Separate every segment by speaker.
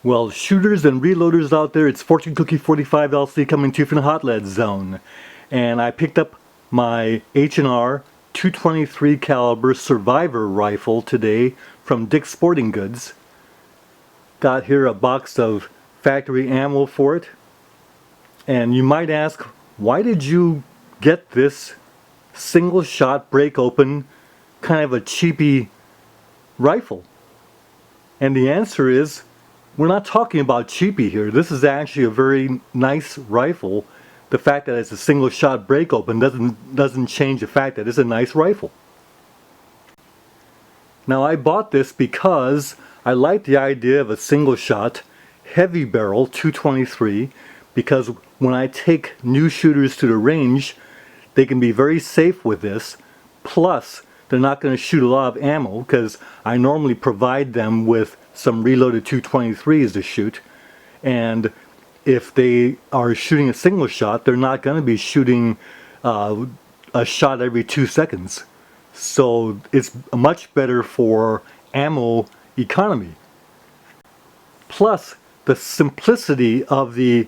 Speaker 1: Well, shooters and reloaders out there, it's Fortune Cookie 45 LC coming to you from the Hot Lead Zone. And I picked up my H&R 223 caliber Survivor rifle today from Dick's Sporting Goods. Got here a box of factory ammo for it. And you might ask, why did you get this single shot break open kind of a cheapy rifle? And the answer is, we're not talking about cheapy here. This is actually a very nice rifle. The fact that it's a single shot break open doesn't change the fact that it's a nice rifle. Now I bought this because I like the idea of a single shot heavy barrel 223, because when I take new shooters to the range, they can be very safe with this. Plus, they're not going to shoot a lot of ammo because I normally provide them with some reloaded 223s to shoot. And if they are shooting a single shot, they're not going to be shooting a shot every 2 seconds. So it's much better for ammo economy. Plus, the simplicity of the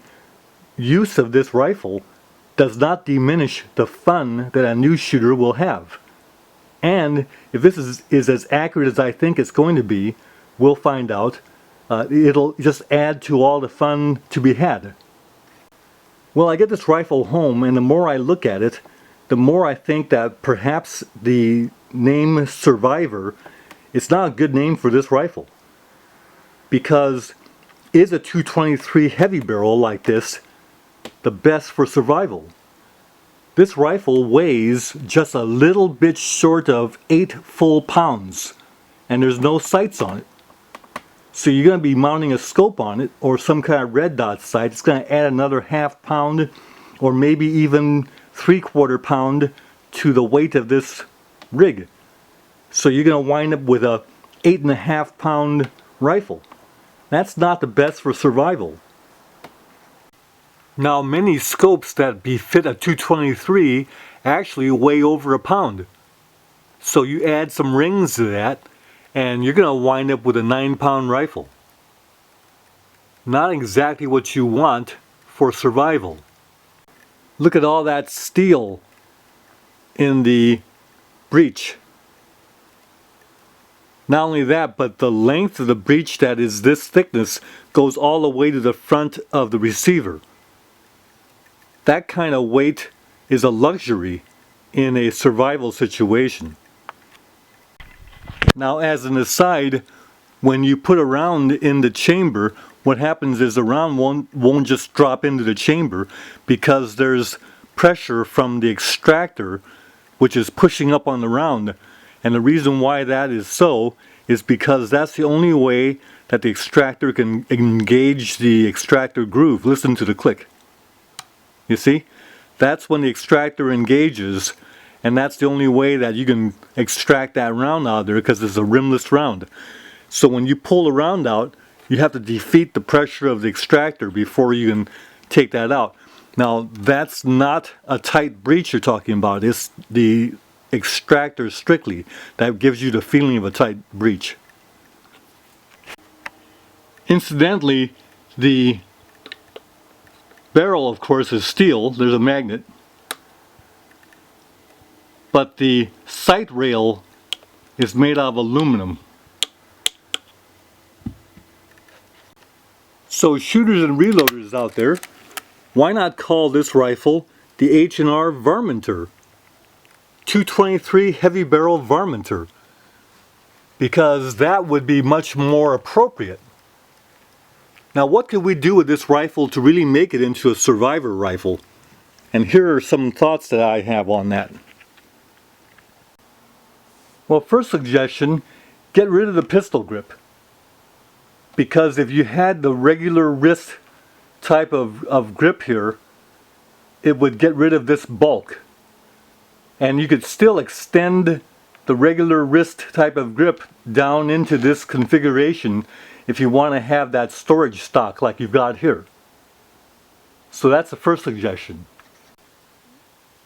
Speaker 1: use of this rifle does not diminish the fun that a new shooter will have. And if this is as accurate as I think it's going to be, we'll find out. It'll just add to all the fun to be had. Well, I get this rifle home, and the more I look at it, the more I think that perhaps the name Survivor is not a good name for this rifle. Because is a 223 heavy barrel like this the best for survival? This rifle weighs just a little bit short of 8 full pounds, and there's no sights on it. So you're going to be mounting a scope on it or some kind of red dot sight. It's going to add another ½ pound or maybe even 3/4 pound to the weight of this rig. So you're going to wind up with a 8.5 pound rifle. That's not the best for survival. Now, many scopes that befit a 223 actually weigh over 1 pound. So you add some rings to that, and you're going to wind up with a 9-pound rifle. Not exactly what you want for survival. Look at all that steel in the breech. Not only that, but the length of the breech that is this thickness goes all the way to the front of the receiver. That kind of weight is a luxury in a survival situation. Now, as an aside, when you put a round in the chamber, what happens is the round won't just drop into the chamber because there's pressure from the extractor which is pushing up on the round. And the reason why that is so is because that's the only way that the extractor can engage the extractor groove. Listen to the click. You see? That's when the extractor engages, and that's the only way that you can extract that round out of there, because it's a rimless round. So when you pull the round out, you have to defeat the pressure of the extractor before you can take that out. Now, that's not a tight breech you're talking about. It's the extractor strictly that gives you the feeling of a tight breech. Incidentally, the barrel, of course, is steel. There's a magnet. But the sight rail is made out of aluminum. So shooters and reloaders out there, why not call this rifle the H&R Varminter? 223 heavy barrel Varminter. Because that would be much more appropriate. Now, what could we do with this rifle to really make it into a survivor rifle? And here are some thoughts that I have on that. Well, first suggestion, get rid of the pistol grip. Because if you had the regular wrist type of grip here, it would get rid of this bulk. And you could still extend the regular wrist type of grip down into this configuration if you want to have that storage stock like you've got here. So that's the first suggestion.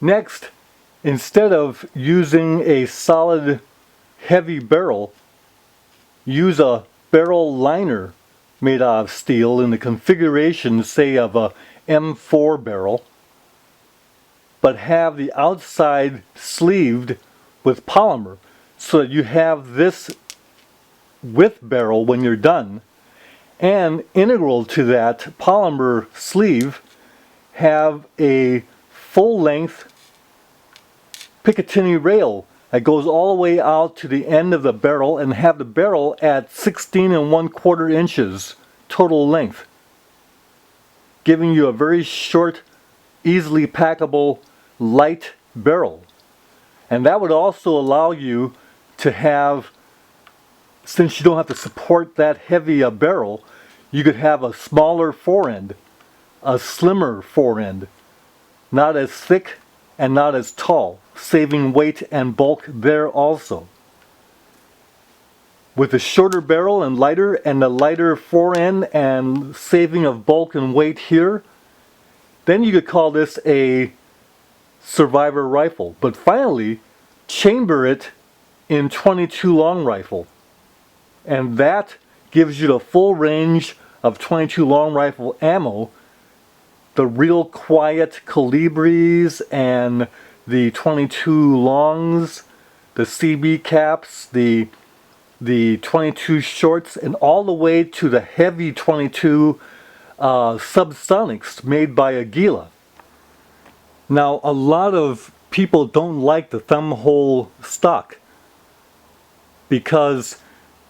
Speaker 1: Next, instead of using a solid heavy barrel, use a barrel liner made out of steel in the configuration, say, of a M4 barrel, but have the outside sleeved with polymer so that you have this width barrel when you're done, and integral to that polymer sleeve have a full length Picatinny rail that goes all the way out to the end of the barrel, and have the barrel at 16 1/4 inches total length, giving you a very short, easily packable, light barrel. And that would also allow you to have, since you don't have to support that heavy a barrel, you could have a smaller forend, a slimmer forend, not as thick and not as tall, saving weight and bulk there also. With a shorter barrel and the lighter forend and saving of bulk and weight here, then you could call this a survivor rifle. But finally, chamber it in .22 long rifle, and that gives you the full range of .22 long rifle ammo, the real quiet Colibris and the .22 longs, the CB caps, the .22 shorts, and all the way to the heavy .22 subsonics made by Aguila. Now, a lot of people don't like the thumb hole stock because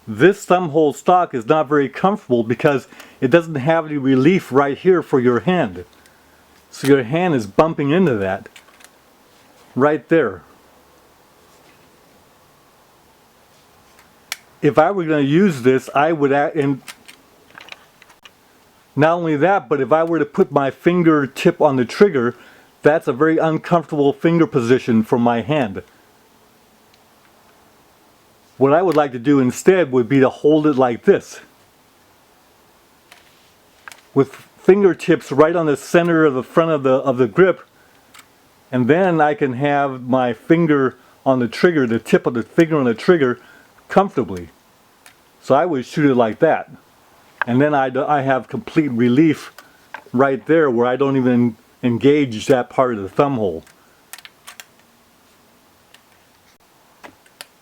Speaker 1: this thumb hole stock is not very comfortable because it doesn't have any relief right here for your hand. So your hand is bumping into that right there. If I were going to use this, I would and not only that, but if I were to put my fingertip on the trigger, that's a very uncomfortable finger position for my hand. What I would like to do instead would be to hold it like this, with fingertips right on the center of the front of the grip, and then I can have my finger on the trigger, the tip of the finger on the trigger, comfortably. So I would shoot it like that, and then I have complete relief right there where I don't even engage that part of the thumb hole.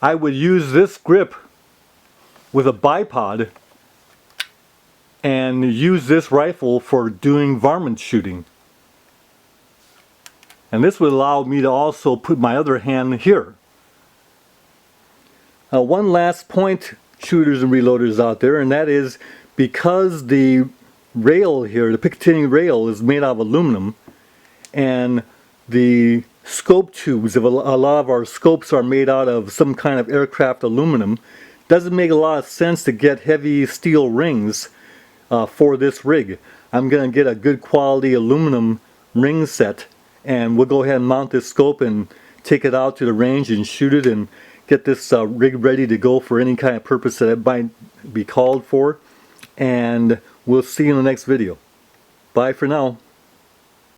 Speaker 1: I would use this grip with a bipod and use this rifle for doing varmint shooting. And this would allow me to also put my other hand here. One last point, shooters and reloaders out there, and that is because the rail here, the Picatinny rail, is made out of aluminum, and the scope tubes of a lot of our scopes are made out of some kind of aircraft aluminum, doesn't make a lot of sense to get heavy steel rings for this rig. I'm going to get a good quality aluminum ring set, and we'll go ahead and mount this scope and take it out to the range and shoot it and get this rig ready to go for any kind of purpose that it might be called for. And we'll see you in the next video. Bye for now.